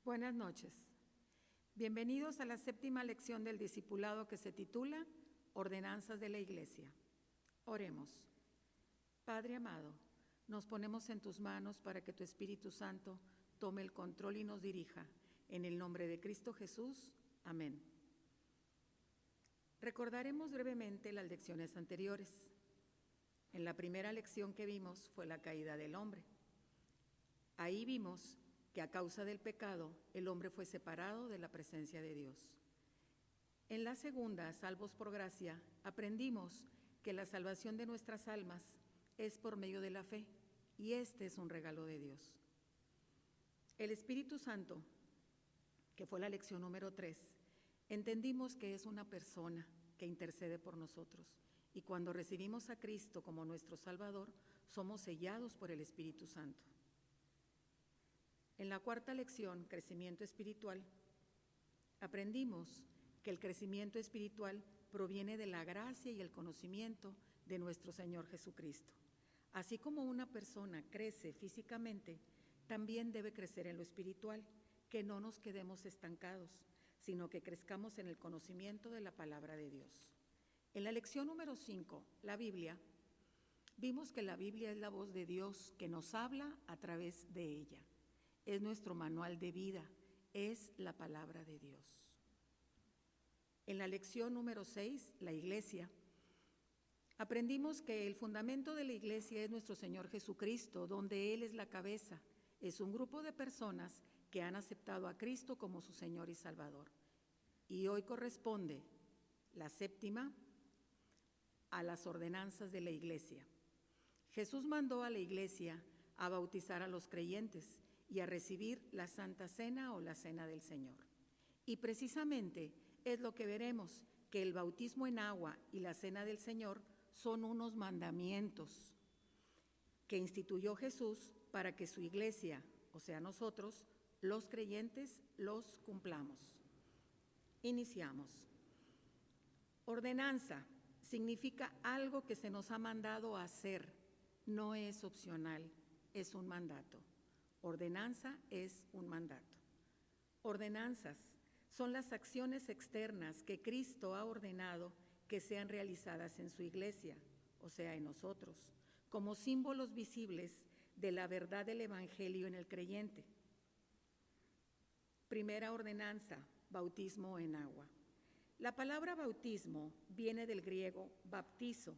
Buenas noches. Bienvenidos a la séptima lección del discipulado que se titula Ordenanzas de la Iglesia. Oremos. Padre amado, nos ponemos en tus manos para que tu Espíritu Santo tome el control y nos dirija. En el nombre de Cristo Jesús. Amén. Recordaremos brevemente las lecciones anteriores. En la primera lección que vimos fue la caída del hombre. Ahí vimos que a causa del pecado el hombre fue separado de la presencia de Dios. En la segunda, salvos por gracia, aprendimos que la salvación de nuestras almas es por medio de la fe, y este es un regalo de Dios. El Espíritu Santo, que fue la lección número 3, entendimos que es una persona que intercede por nosotros, y cuando recibimos a Cristo como nuestro Salvador, somos sellados por el Espíritu Santo. En la cuarta lección, crecimiento espiritual, aprendimos que el crecimiento espiritual proviene de la gracia y el conocimiento de nuestro Señor Jesucristo. Así como una persona crece físicamente, también debe crecer en lo espiritual, que no nos quedemos estancados, sino que crezcamos en el conocimiento de la palabra de Dios. En la lección número 5, la Biblia, vimos que la Biblia es la voz de Dios que nos habla a través de ella. Es nuestro manual de vida, es la palabra de Dios. En la lección número 6, la Iglesia, aprendimos que el fundamento de la Iglesia es nuestro Señor Jesucristo, donde Él es la cabeza. Es un grupo de personas que han aceptado a Cristo como su Señor y Salvador. Y hoy corresponde la séptima a las ordenanzas de la Iglesia. Jesús mandó a la Iglesia a bautizar a los creyentes y a recibir la Santa Cena o la Cena del Señor. Y precisamente es lo que veremos, que el bautismo en agua y la Cena del Señor son unos mandamientos que instituyó Jesús para que su iglesia, o sea nosotros, los creyentes, los cumplamos. Iniciamos. Ordenanza significa algo que se nos ha mandado a hacer, no es opcional, es un mandato. Ordenanza es un mandato. Ordenanzas son las acciones externas que Cristo ha ordenado que sean realizadas en su iglesia, o sea, en nosotros, como símbolos visibles de la verdad del Evangelio en el creyente. Primera ordenanza, bautismo en agua. La palabra bautismo viene del griego baptizo,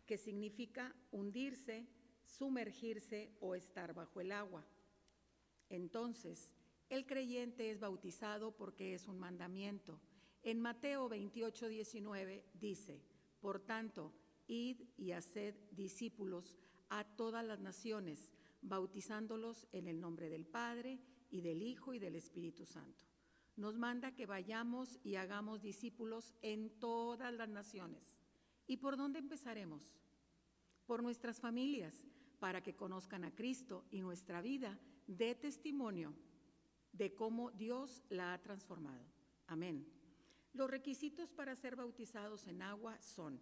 que significa hundirse, sumergirse o estar bajo el agua. Entonces, el creyente es bautizado porque es un mandamiento. En Mateo 28:19 dice, por tanto, id y haced discípulos a todas las naciones, bautizándolos en el nombre del Padre y del Hijo y del Espíritu Santo. Nos manda que vayamos y hagamos discípulos en todas las naciones. ¿Y por dónde empezaremos? Por nuestras familias, para que conozcan a Cristo y nuestra vida dé testimonio de cómo Dios la ha transformado. Amén. Los requisitos para ser bautizados en agua son: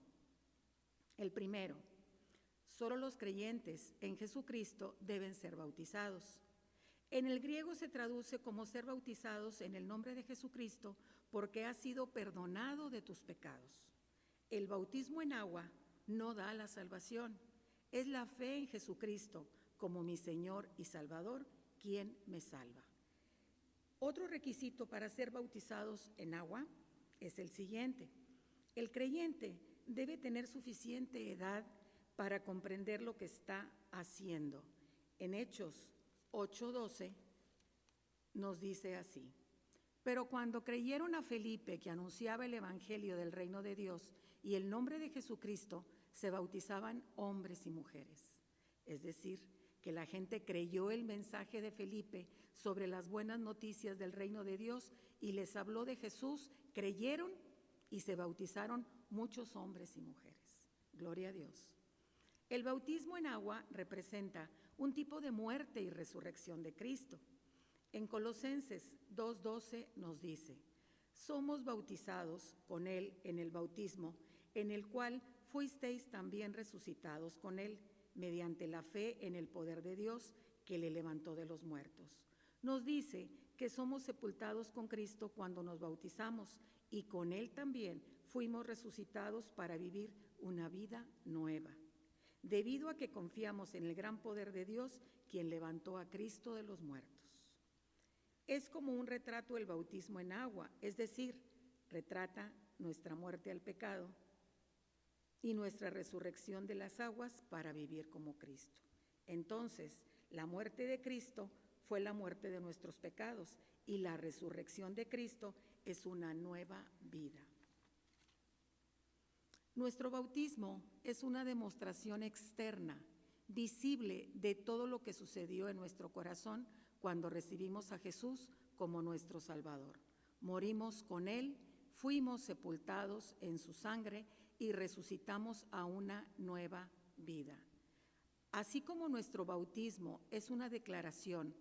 el primero, solo los creyentes en Jesucristo deben ser bautizados. En el griego se traduce como ser bautizados en el nombre de Jesucristo porque has sido perdonado de tus pecados. El bautismo en agua no da la salvación, es la fe en Jesucristo como mi Señor y Salvador, quien me salva. Otro requisito para ser bautizados en agua es el siguiente: el creyente debe tener suficiente edad para comprender lo que está haciendo. En Hechos 8:12 nos dice así: pero cuando creyeron a Felipe, que anunciaba el evangelio del reino de Dios y el nombre de Jesucristo, se bautizaban hombres y mujeres. Es decir, que la gente creyó el mensaje de Felipe sobre las buenas noticias del reino de Dios y les habló de Jesús, creyeron y se bautizaron muchos hombres y mujeres. Gloria a Dios. El bautismo en agua representa un tipo de muerte y resurrección de Cristo. En Colosenses 2:12 nos dice: somos bautizados con Él en el bautismo, en el cual fuisteis también resucitados con Él, mediante la fe en el poder de Dios que le levantó de los muertos. Nos dice que somos sepultados con Cristo cuando nos bautizamos y con Él también fuimos resucitados para vivir una vida nueva, debido a que confiamos en el gran poder de Dios, quien levantó a Cristo de los muertos. Es como un retrato el bautismo en agua, es decir, retrata nuestra muerte al pecado y nuestra resurrección de las aguas para vivir como Cristo. Entonces, la muerte de Cristo fue la muerte de nuestros pecados y la resurrección de Cristo es una nueva vida. Nuestro bautismo es una demostración externa, visible de todo lo que sucedió en nuestro corazón cuando recibimos a Jesús como nuestro Salvador. Morimos con Él, fuimos sepultados en su sangre y resucitamos a una nueva vida. Así como nuestro bautismo es una declaración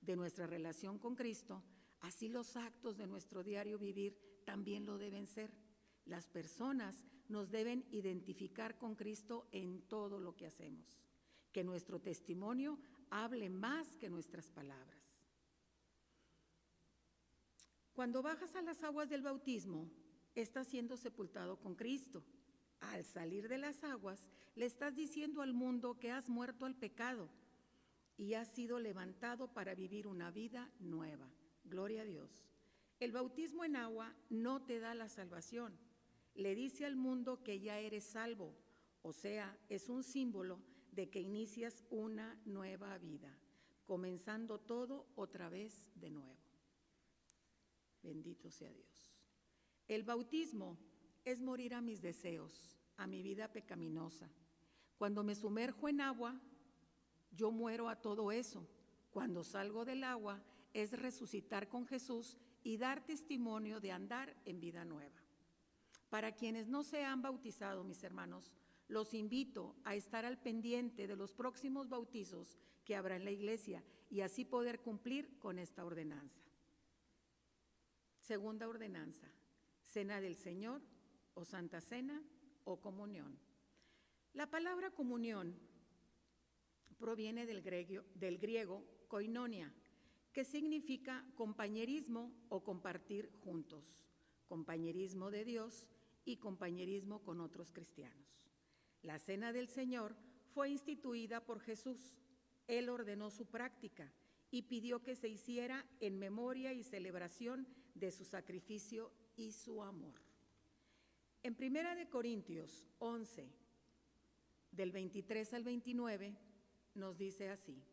de nuestra relación con Cristo, así los actos de nuestro diario vivir también lo deben ser. Las personas nos deben identificar con Cristo en todo lo que hacemos. Que nuestro testimonio hable más que nuestras palabras. Cuando bajas a las aguas del bautismo, estás siendo sepultado con Cristo. Al salir de las aguas, le estás diciendo al mundo que has muerto al pecado y has sido levantado para vivir una vida nueva. Gloria a Dios. El bautismo en agua no te da la salvación. Le dice al mundo que ya eres salvo, o sea, es un símbolo de que inicias una nueva vida, comenzando todo otra vez de nuevo. Bendito sea Dios. El bautismo es morir a mis deseos, a mi vida pecaminosa. Cuando me sumerjo en agua, yo muero a todo eso. Cuando salgo del agua, es resucitar con Jesús y dar testimonio de andar en vida nueva. Para quienes no se han bautizado, mis hermanos, los invito a estar al pendiente de los próximos bautizos que habrá en la iglesia y así poder cumplir con esta ordenanza. Segunda ordenanza, Cena del Señor o Santa Cena o Comunión. La palabra comunión proviene del griego koinonia, que significa compañerismo o compartir juntos, compañerismo de Dios y compañerismo con otros cristianos. La Cena del Señor fue instituida por Jesús. Él ordenó su práctica y pidió que se hiciera en memoria y celebración de su sacrificio y su amor. En 1 Corintios 11, del 23 al 29, nos dice así: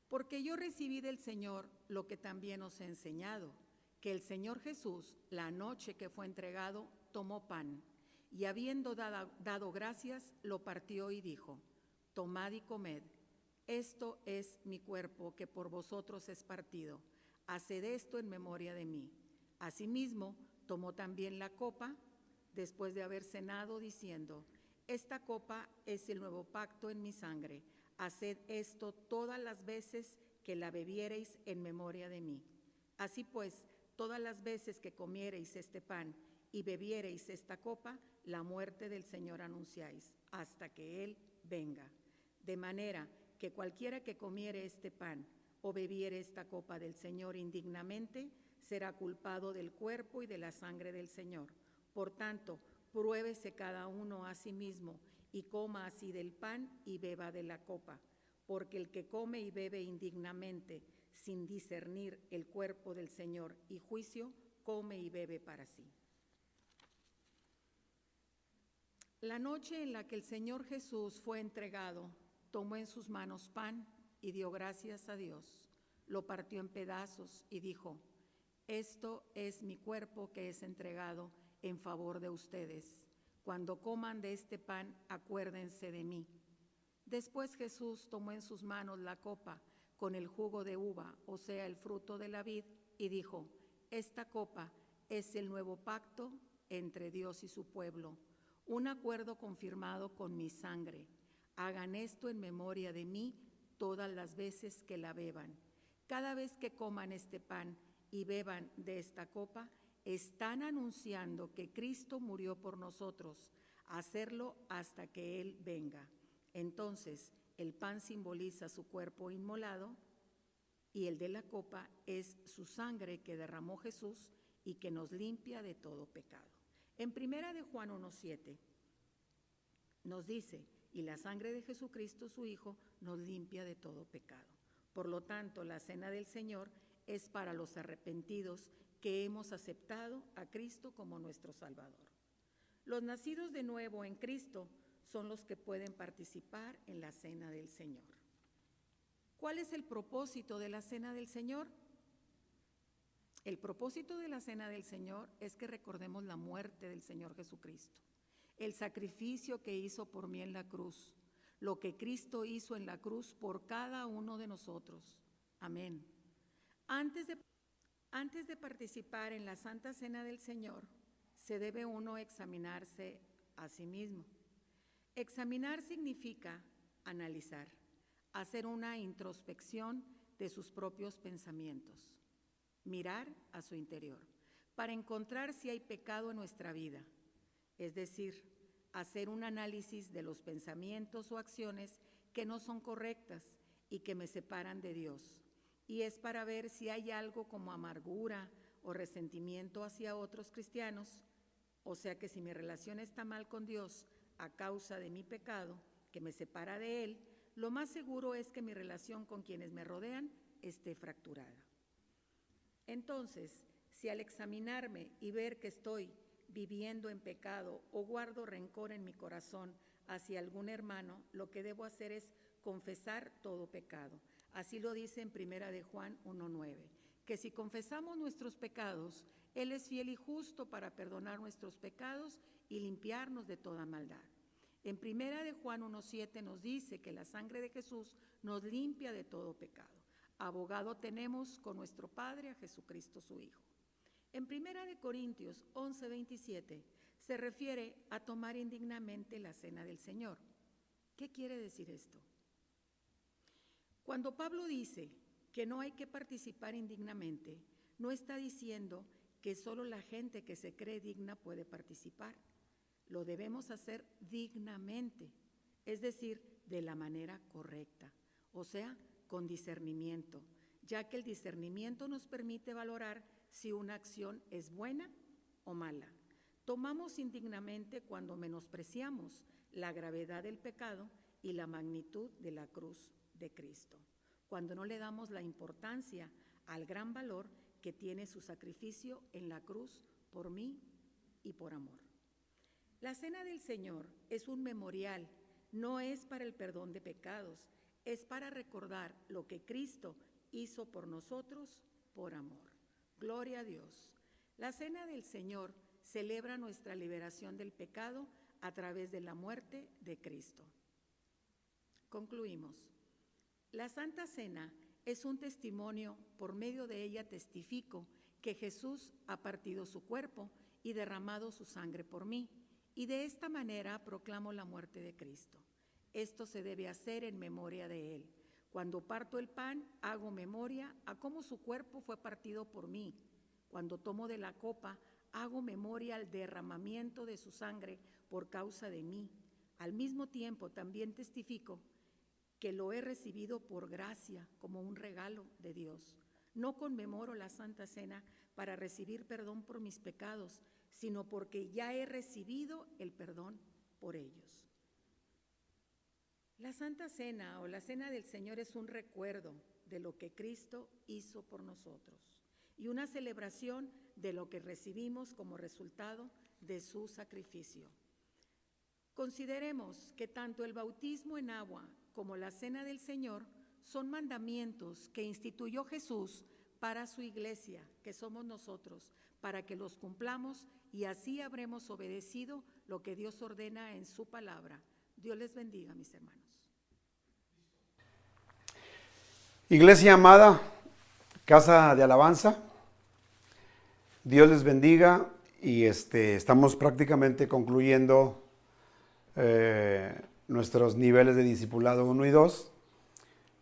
porque yo recibí del Señor lo que también os he enseñado, que el Señor Jesús, la noche que fue entregado, tomó pan, y habiendo dado gracias, lo partió y dijo: tomad y comed, esto es mi cuerpo que por vosotros es partido, haced esto en memoria de mí. Asimismo, tomó también la copa, después de haber cenado, diciendo: esta copa es el nuevo pacto en mi sangre, haced esto todas las veces que la bebiereis en memoria de mí. Así pues, todas las veces que comiereis este pan y bebiereis esta copa, la muerte del Señor anunciáis, hasta que Él venga. De manera que cualquiera que comiere este pan o bebiere esta copa del Señor indignamente, será culpado del cuerpo y de la sangre del Señor. Por tanto, pruébese cada uno a sí mismo y coma así del pan y beba de la copa, porque el que come y bebe indignamente, sin discernir el cuerpo del Señor y juicio, come y bebe para sí. La noche en la que el Señor Jesús fue entregado, tomó en sus manos pan y dio gracias a Dios. Lo partió en pedazos y dijo: esto es mi cuerpo que es entregado en favor de ustedes. Cuando coman de este pan, acuérdense de mí. Después Jesús tomó en sus manos la copa con el jugo de uva, o sea, el fruto de la vid, y dijo: esta copa es el nuevo pacto entre Dios y su pueblo, un acuerdo confirmado con mi sangre. Hagan esto en memoria de mí todas las veces que la beban. Cada vez que coman este pan y beban de esta copa, están anunciando que Cristo murió por nosotros, hacerlo hasta que Él venga. Entonces, el pan simboliza su cuerpo inmolado y el de la copa es su sangre que derramó Jesús y que nos limpia de todo pecado. En 1 de Juan 1:7 nos dice, y la sangre de Jesucristo, su Hijo, nos limpia de todo pecado. Por lo tanto, la cena del Señor es para los arrepentidos que hemos aceptado a Cristo como nuestro Salvador. Los nacidos de nuevo en Cristo son los que pueden participar en la cena del Señor. ¿Cuál es el propósito de la cena del Señor? El propósito de la cena del Señor es que recordemos la muerte del Señor Jesucristo, el sacrificio que hizo por mí en la cruz, lo que Cristo hizo en la cruz por cada uno de nosotros. Amén. Antes de participar en la Santa Cena del Señor, se debe uno examinarse a sí mismo. Examinar significa analizar, hacer una introspección de sus propios pensamientos, mirar a su interior, para encontrar si hay pecado en nuestra vida, es decir, hacer un análisis de los pensamientos o acciones que no son correctas y que me separan de Dios. Y es para ver si hay algo como amargura o resentimiento hacia otros cristianos, o sea que si mi relación está mal con Dios a causa de mi pecado que me separa de Él, lo más seguro es que mi relación con quienes me rodean esté fracturada. Entonces, si al examinarme y ver que estoy viviendo en pecado o guardo rencor en mi corazón hacia algún hermano, lo que debo hacer es confesar todo pecado. Así lo dice en 1 de Juan 1:9, que si confesamos nuestros pecados, Él es fiel y justo para perdonar nuestros pecados y limpiarnos de toda maldad. En 1 de Juan 1:7 nos dice que la sangre de Jesús nos limpia de todo pecado. Abogado tenemos con nuestro Padre a Jesucristo su Hijo. En 1 de Corintios 11:27 se refiere a tomar indignamente la cena del Señor. ¿Qué quiere decir esto? Cuando Pablo dice que no hay que participar indignamente, no está diciendo que solo la gente que se cree digna puede participar. Lo debemos hacer dignamente, es decir, de la manera correcta, o sea, con discernimiento, ya que el discernimiento nos permite valorar si una acción es buena o mala. Tomamos indignamente cuando menospreciamos la gravedad del pecado y la magnitud de la cruz de Cristo, cuando no le damos la importancia al gran valor que tiene su sacrificio en la cruz por mí y por amor. La cena del Señor es un memorial, no es para el perdón de pecados, es para recordar lo que Cristo hizo por nosotros por amor. Gloria a Dios. La cena del Señor celebra nuestra liberación del pecado a través de la muerte de Cristo. Concluimos. La Santa Cena es un testimonio, por medio de ella testifico que Jesús ha partido su cuerpo y derramado su sangre por mí, y de esta manera proclamo la muerte de Cristo. Esto se debe hacer en memoria de Él. Cuando parto el pan, hago memoria a cómo su cuerpo fue partido por mí. Cuando tomo de la copa, hago memoria al derramamiento de su sangre por causa de mí. Al mismo tiempo, también testifico que lo he recibido por gracia, como un regalo de Dios. No conmemoro la Santa Cena para recibir perdón por mis pecados, sino porque ya he recibido el perdón por ellos. La Santa Cena o la Cena del Señor es un recuerdo de lo que Cristo hizo por nosotros y una celebración de lo que recibimos como resultado de su sacrificio. Consideremos que tanto el bautismo en agua como la Cena del Señor son mandamientos que instituyó Jesús para su iglesia, que somos nosotros, para que los cumplamos y así habremos obedecido lo que Dios ordena en su palabra. Dios les bendiga, mis hermanos. Iglesia amada, casa de alabanza, Dios les bendiga y estamos prácticamente concluyendo nuestros niveles de discipulado 1 y 2,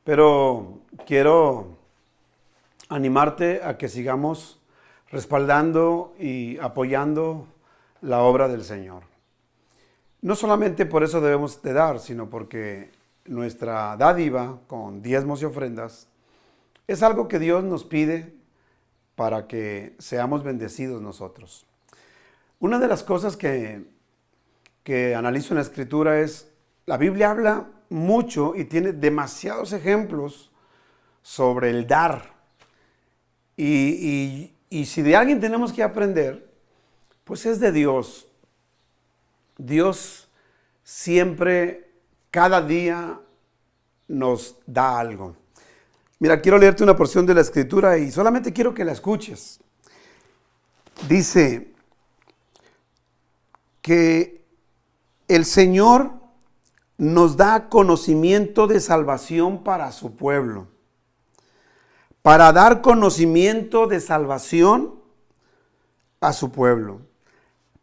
pero quiero animarte a que sigamos respaldando y apoyando la obra del Señor. No solamente por eso debemos de dar, sino porque nuestra dádiva con diezmos y ofrendas Es algo que Dios nos pide para que seamos bendecidos nosotros. Una de las cosas que analizo en la Escritura es, la Biblia habla mucho y tiene demasiados ejemplos sobre el dar. Y si de alguien tenemos que aprender, pues es de Dios. Dios siempre, cada día, nos da algo. Mira, quiero leerte una porción de la Escritura y solamente quiero que la escuches. Dice que el Señor nos da conocimiento de salvación para su pueblo. Para dar conocimiento de salvación a su pueblo.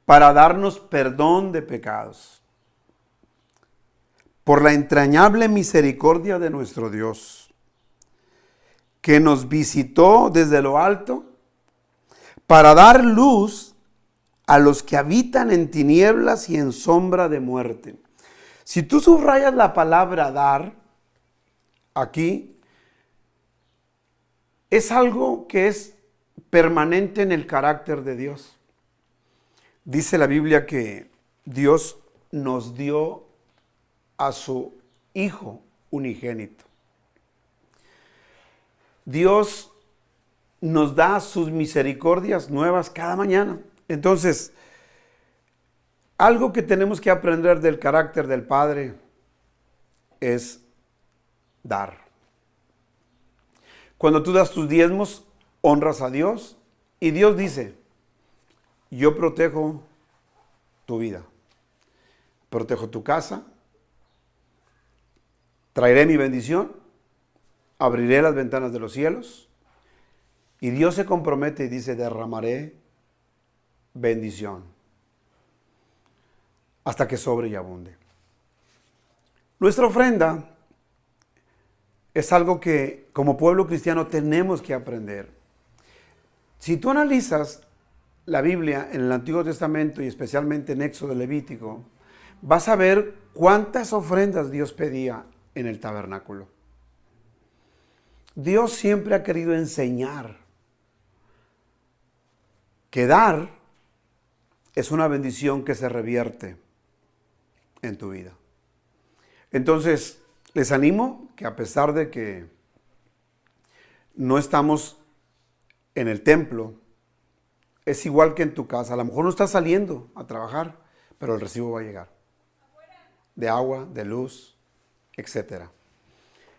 Para darnos perdón de pecados. Por la entrañable misericordia de nuestro Dios, que nos visitó desde lo alto, para dar luz a los que habitan en tinieblas y en sombra de muerte. Si tú subrayas la palabra dar, aquí, es algo que es permanente en el carácter de Dios. Dice la Biblia que Dios nos dio a su Hijo unigénito. Dios nos da sus misericordias nuevas cada mañana. Entonces, algo que tenemos que aprender del carácter del Padre es dar. Cuando tú das tus diezmos, honras a Dios y Dios dice, yo protejo tu vida, protejo tu casa, traeré mi bendición, abriré las ventanas de los cielos y Dios se compromete y dice, derramaré bendición hasta que sobre y abunde. Nuestra ofrenda es algo que como pueblo cristiano tenemos que aprender. Si tú analizas la Biblia en el Antiguo Testamento y especialmente en Éxodo, Levítico, vas a ver cuántas ofrendas Dios pedía en el tabernáculo. Dios siempre ha querido enseñar que dar es una bendición que se revierte en tu vida. Entonces, les animo que a pesar de que no estamos en el templo, es igual que en tu casa. A lo mejor no estás saliendo a trabajar, pero el recibo va a llegar. De agua, de luz, etc.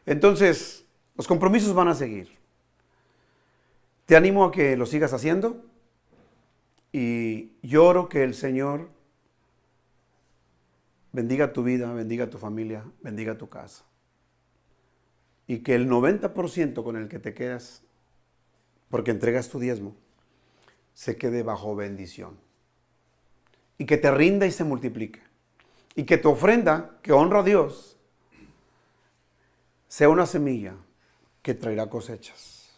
Entonces, los compromisos van a seguir. Te animo a que lo sigas haciendo y yo oro que el Señor bendiga tu vida, bendiga tu familia, bendiga tu casa. Y que el 90% con el que te quedas, porque entregas tu diezmo, se quede bajo bendición. Y que te rinda y se multiplique. Y que tu ofrenda, que honra a Dios, sea una semilla que traerá cosechas.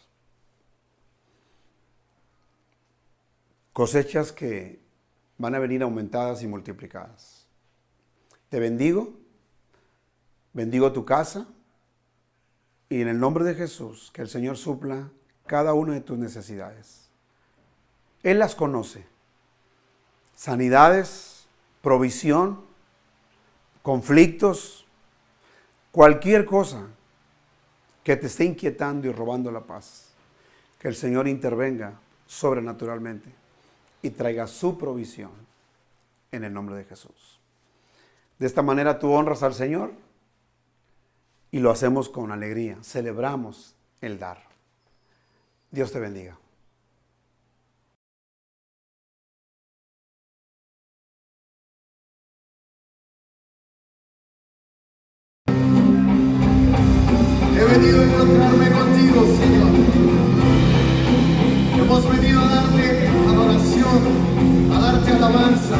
Cosechas que van a venir aumentadas y multiplicadas. Te bendigo, bendigo tu casa y en el nombre de Jesús, que el Señor supla cada una de tus necesidades. Él las conoce. Sanidades, provisión, conflictos, cualquier cosa que te esté inquietando y robando la paz. Que el Señor intervenga sobrenaturalmente y traiga su provisión en el nombre de Jesús. De esta manera tú honras al Señor y lo hacemos con alegría. Celebramos el dar. Dios te bendiga. He venido a encontrarme contigo, Señor. Hemos venido a darte adoración, a darte alabanza.